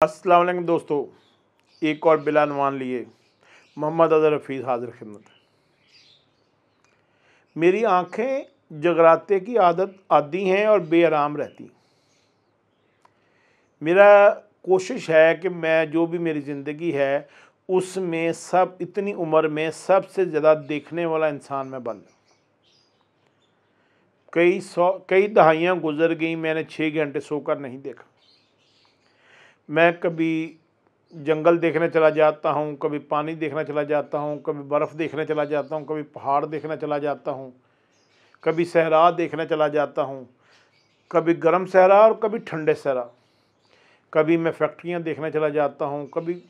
अस्सलाम वालेकुम दोस्तों, एक और बिलानवान लिए मोहम्मद अज़हर हफीज़ हाज़िर खिदमत। मेरी आँखें जगराते की आदत आदी हैं और बेआराम रहती। मेरा कोशिश है कि मैं जो भी मेरी ज़िंदगी है उसमें सब इतनी उम्र में सबसे ज़्यादा देखने वाला इंसान मैं बन जाऊँ। कई दहाइयाँ गुज़र गई, मैंने 6 घंटे सोकर नहीं देखा। मैं कभी जंगल देखने चला जाता हूँ, कभी पानी देखने चला जाता हूँ, कभी बर्फ़ देखने चला जाता हूँ, कभी पहाड़ देखने चला जाता हूँ, कभी सहरा देखने चला जाता हूँ, कभी गर्म सहरा और कभी ठंडे सहरा, कभी मैं फैक्ट्रियाँ देखने चला जाता हूँ, कभी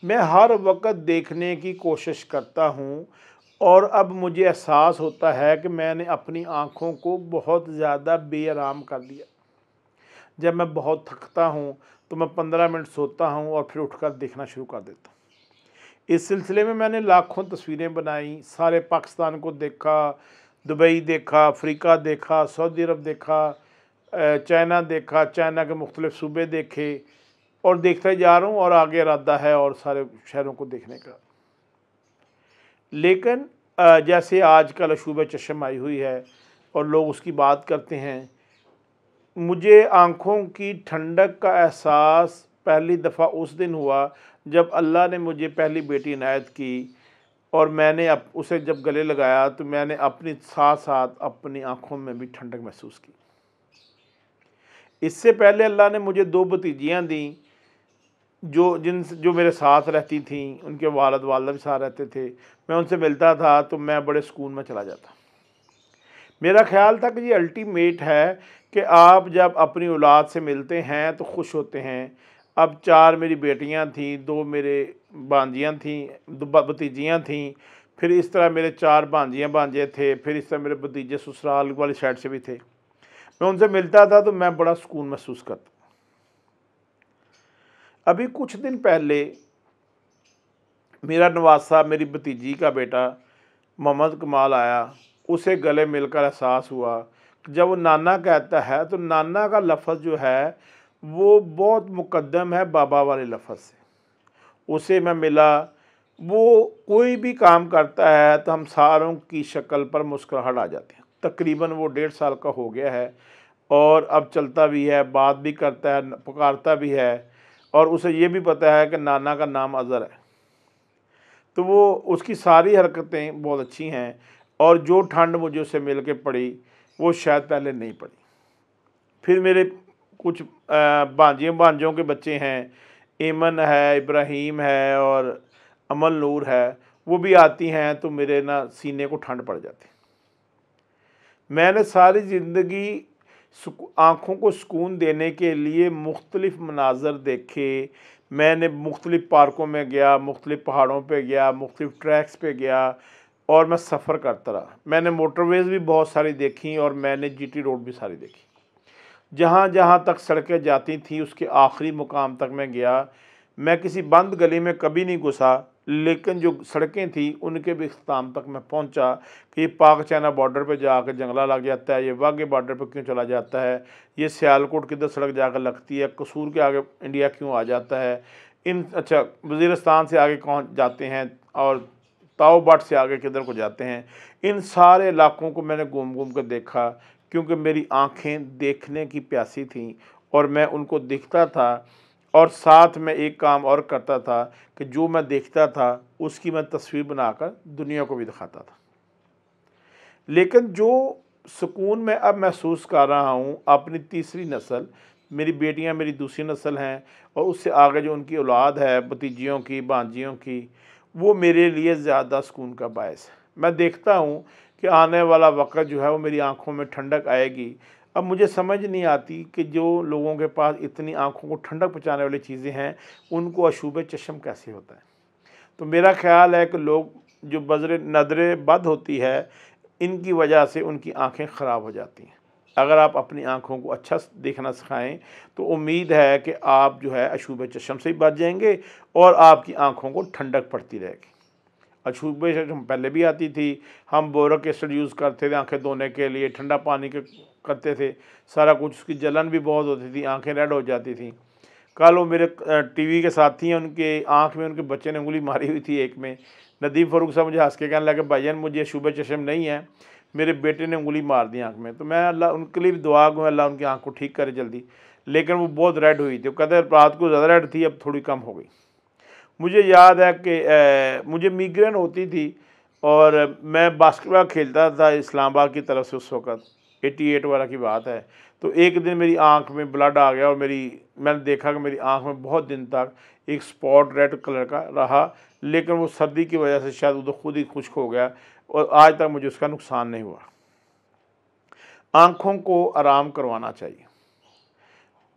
मैं हर वक्त देखने की कोशिश करता हूँ। और अब मुझे एहसास होता है कि मैंने अपनी आँखों को बहुत ज़्यादा बेआराम कर दिया। जब मैं बहुत थकता हूँ तो मैं 15 मिनट सोता हूँ और फिर उठकर देखना शुरू कर देता हूँ। इस सिलसिले में मैंने लाखों तस्वीरें बनाई, सारे पाकिस्तान को देखा, दुबई देखा, अफ्रीका देखा, सऊदी अरब देखा, चाइना देखा, चाइना के मुख्तलिफ़ सूबे देखे और देखते जा रहा हूँ और आगे इरादा है और सारे शहरों को देखने का। लेकिन जैसे आजकल अशूब चश्म आई हुई है और लोग उसकी बात करते हैं, मुझे आँखों की ठंडक का एहसास पहली दफ़ा उस दिन हुआ जब अल्लाह ने मुझे पहली बेटी इनायत की और मैंने उसे जब गले लगाया तो मैंने अपनी साथ साथ अपनी आँखों में भी ठंडक महसूस की। इससे पहले अल्लाह ने मुझे 2 भतीजियाँ दी जो मेरे साथ रहती थीं, उनके वालिद वालिदा भी साथ रहते थे। मैं उनसे मिलता था तो मैं बड़े सुकून में चला जाता। मेरा ख़्याल था कि ये अल्टीमेट है कि आप जब अपनी औलाद से मिलते हैं तो खुश होते हैं। अब 4 मेरी बेटियां थीं, 2 मेरे भांजियां थीं, 2 भतीजियां थीं, फिर इस तरह मेरे 4 भांजियां भांजे थे, फिर इस तरह मेरे भतीजे ससुराल वाली साइड से भी थे। मैं उनसे मिलता था तो मैं बड़ा सुकून महसूस करता। अभी कुछ दिन पहले मेरा नवासा, मेरी भतीजी का बेटा मोहम्मद कमाल आया। उसे गले मिलकर एहसास हुआ कि जब वो नाना कहता है तो नाना का लफ्ज़ जो है वो बहुत मुक़द्दम है बाबा वाले लफ्ज़ से। उसे मैं मिला, वो कोई भी काम करता है तो हम सारों की शक्ल पर मुस्कुराहट आ जाती है। तकरीबन वो 1.5 साल का हो गया है और अब चलता भी है, बात भी करता है, पुकारता भी है और उसे ये भी पता है कि नाना का नाम अज़हर है। तो वो उसकी सारी हरकतें बहुत अच्छी हैं और जो ठंड मुझे उससे मिल के पड़ी वो शायद पहले नहीं पड़ी। फिर मेरे कुछ भांजियों भांजों के बच्चे हैं, ऐमन है, इब्राहीम है और अमल नूर है, वो भी आती हैं तो मेरे ना सीने को ठंड पड़ जाती। मैंने सारी ज़िंदगी आँखों को सुकून देने के लिए मुख्तलिफ़ मनाज़र देखे। मैंने मुख्तलिफ़ पार्कों में गया, मुख्तलिफ़ पहाड़ों पे गया, मुख्तलिफ़ ट्रैक्स पे गया और मैं सफ़र करता रहा। मैंने मोटरवेज़ भी बहुत सारी देखी और मैंने जीटी रोड भी सारी देखी। जहाँ जहाँ तक सड़कें जाती थीं उसके आखिरी मुकाम तक मैं गया। मैं किसी बंद गली में कभी नहीं घुसा, लेकिन जो सड़कें थी उनके भी इख्तिताम तक मैं पहुंचा कि ये पाक चाइना बॉर्डर पे जाकर जंगला लग जाता है, ये वाघे बॉर्डर पे क्यों चला जाता है, ये सियालकोट किधर सड़क जाकर लगती है, कसूर के आगे इंडिया क्यों आ जाता है, अच्छा वज़ीरिस्तान से आगे कौन जाते हैं और ताओ बाट से आगे किधर को जाते हैं। इन सारे इलाकों को मैंने घूम घूम कर देखा क्योंकि मेरी आँखें देखने की प्यासी थीं और मैं उनको देखता था और साथ में एक काम और करता था कि जो मैं देखता था उसकी मैं तस्वीर बनाकर दुनिया को भी दिखाता था। लेकिन जो सुकून मैं अब महसूस कर रहा हूँ, अपनी तीसरी नस्ल, मेरी बेटियाँ मेरी दूसरी नस्ल हैं और उससे आगे जो उनकी औलाद है, भतीजियों की, भांजियों की, वो मेरे लिए ज़्यादा सुकून का बायस है। मैं देखता हूँ कि आने वाला वक़्त जो है वो मेरी आँखों में ठंडक आएगी। अब मुझे समझ नहीं आती कि जो लोगों के पास इतनी आँखों को ठंडक पहुँचाने वाली चीज़ें हैं, उनको अशूब चश्म कैसे होता है। तो मेरा ख़्याल है कि लोग जो नज़र बद होती है, इनकी वजह से उनकी आँखें ख़राब हो जाती हैं। अगर आप अपनी आँखों को अच्छा देखना सिखाएँ तो उम्मीद है कि आप जो है अशूब चश्म से भी बच जाएंगे और आपकी आँखों को ठंडक पड़ती रहेगी। अशूब चश्म पहले भी आती थी, हम बोरिक एसिड यूज़ करते थे आँखें धोने के लिए, ठंडा पानी के करते थे, सारा कुछ, उसकी जलन भी बहुत होती थी, आँखें रेड हो जाती थी। कल वो मेरे टीवी के साथी हैं, उनके आँख में उनके बच्चे ने उंगली मारी हुई थी एक में। नदीम फ़ारूक साहब मुझे हँस के कहने लगे, भाईजान मुझे शुबह चश्म नहीं है, मेरे बेटे ने उंगली मार दी आँख में। तो मैं अल्लाह उनके लिए भी दुआ करूँ, अल्लाह उनकी आँख को ठीक करे जल्दी। लेकिन वो बहुत रेड हुई थी, वो कहते रात को ज़्यादा रेड थी, अब थोड़ी कम हो गई। मुझे याद है कि मुझे मिग्रेन होती थी और मैं बास्केटबॉल खेलता था इस्लामाबाद की तरफ से उस वक़्त, 88 वाला की बात है। तो एक दिन मेरी आँख में ब्लड आ गया और मैंने देखा कि मेरी आँख में बहुत दिन तक एक स्पॉट रेड कलर का रहा, लेकिन वो सर्दी की वजह से शायद वो खुद ही खुश्क हो गया और आज तक मुझे उसका नुकसान नहीं हुआ। आँखों को आराम करवाना चाहिए।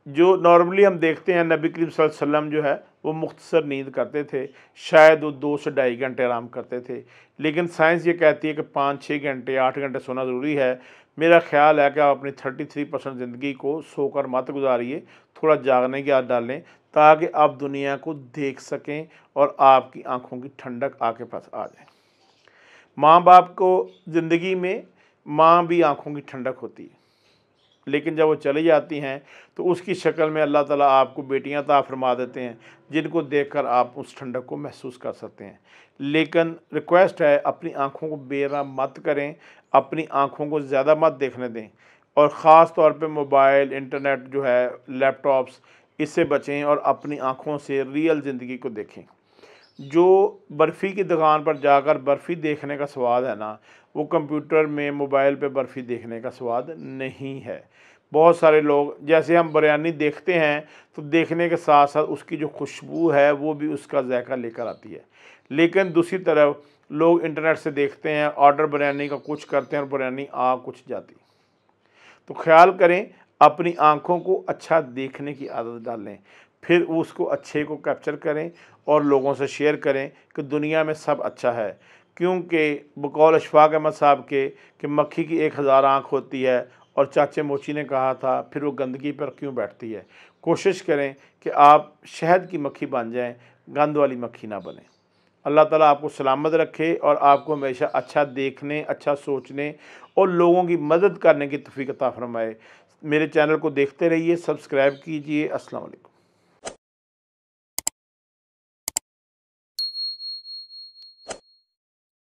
जो नॉर्मली हम देखते हैं नबी करीम सल्लल्लाहु अलैहि वसल्लम जो है वो मुख्तसर नींद करते थे, शायद वो 2 से ढाई घंटे आराम करते थे, लेकिन साइंस ये कहती है कि 5-6 घंटे 8 घंटे सोना ज़रूरी है। मेरा ख्याल है कि आप अपनी 33% ज़िंदगी को सोकर मत गुजारिए, थोड़ा जागने की आदत डालें ताकि आप दुनिया को देख सकें और आपकी आँखों की ठंडक आपके पास आ जाए। माँ बाप को ज़िंदगी में माँ भी आँखों की ठंडक होती है, लेकिन जब वो चली जाती हैं तो उसकी शक्ल में अल्लाह ताला आपको बेटियां अता फरमा देते हैं जिनको देखकर आप उस ठंडक को महसूस कर सकते हैं। लेकिन रिक्वेस्ट है, अपनी आँखों को बेआराम मत करें, अपनी आँखों को ज़्यादा मत देखने दें और ख़ास तौर पे मोबाइल, इंटरनेट जो है, लैपटॉप्स, इससे बचें और अपनी आँखों से रियल ज़िंदगी को देखें। जो बर्फ़ी की दुकान पर जाकर बर्फ़ी देखने का स्वाद है ना, वो कंप्यूटर में, मोबाइल पे बर्फ़ी देखने का स्वाद नहीं है। बहुत सारे लोग, जैसे हम बिरयानी देखते हैं तो देखने के साथ साथ उसकी जो खुशबू है वो भी उसका ज़ायक़ा लेकर आती है, लेकिन दूसरी तरफ लोग इंटरनेट से देखते हैं, ऑर्डर बिरयानी का कुछ करते हैं और बिरयानी आ कुछ जाती। तो ख़्याल करें, अपनी आँखों को अच्छा देखने की आदत डालें, फिर उसको अच्छे को कैप्चर करें और लोगों से शेयर करें कि दुनिया में सब अच्छा है। क्योंकि बकौल अशफाक अहमद साहब के कि मक्खी की 1000 आँख होती है और चाचे मोची ने कहा था फिर वो गंदगी पर क्यों बैठती है। कोशिश करें कि आप शहद की मक्खी बन जाएं, गंद वाली मक्खी ना बने। अल्लाह ताला आपको सलामत रखे और आपको हमेशा अच्छा देखने, अच्छा सोचने और लोगों की मदद करने की तौफीक अता फरमाए। मेरे चैनल को देखते रहिए, सब्सक्राइब कीजिए। अस्सलाम वालेकुम।